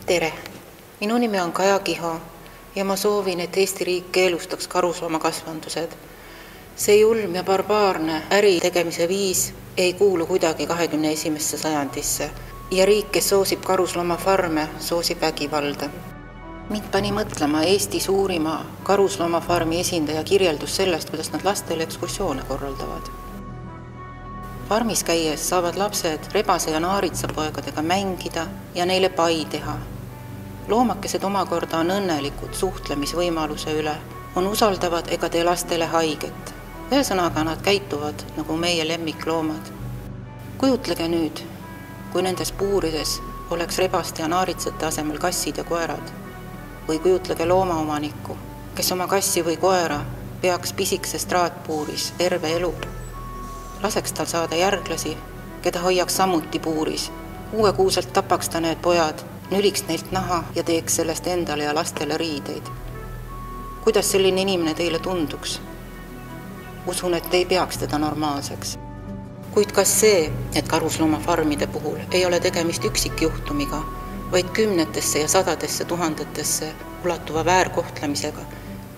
Tere! Minu nimi on Kaja Kiho ja ma soovin, et Eesti riik keelustaks karusloomakasvandused. See julm ja barbaarne äri tegemise viis ei kuulu kuidagi 21. sajandisse ja riik, kes soosib karusloomafarme, soosib vägivalda. Mind pani mõtlema Eesti suurima karusloomafarmi esindaja kirjeldus sellest, kuidas nad lastele ekskursioone korraldavad. Farmis käies saavad lapsed rebase ja naaritsapoegadega mängida ja neile pai teha. Loomakesed omakorda on õnnelikud suhtlemisvõimaluse üle, on usaldavad ega tee lastele haiget. Ühesõnaga nad käituvad nagu meie lemmikloomad. Kujutlege nüüd, kui nendes puurides oleks rebaste ja naaritsate asemel kassid ja koerad. Või kujutlege loomaomanikku, kes oma kassi või koera peaks pisikses traatpuuris terve elu. Laseks tal saada järglasi, keda hoiaks samuti puuris. Kuuekuuselt tapaks ta need pojad, nüliks neilt naha ja teeks sellest endale ja lastele riideid. Kuidas selline inimene teile tunduks? Usun, et ei peaks teda normaalseks. Kuid kas see, et karusloomafarmide puhul ei ole tegemist üksikjuhtumiga, vaid kümnetesse ja sadadesse tuhandetesse ulatuva väärkohtlemisega,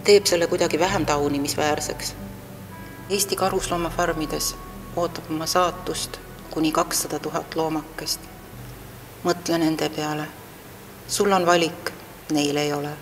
teeb selle kuidagi vähem taunimisväärseks? Eesti karusloomafarmides ootab oma saatust kuni 200 000 loomakest. Mõtle nende peale. Sul on valik, neil ei ole.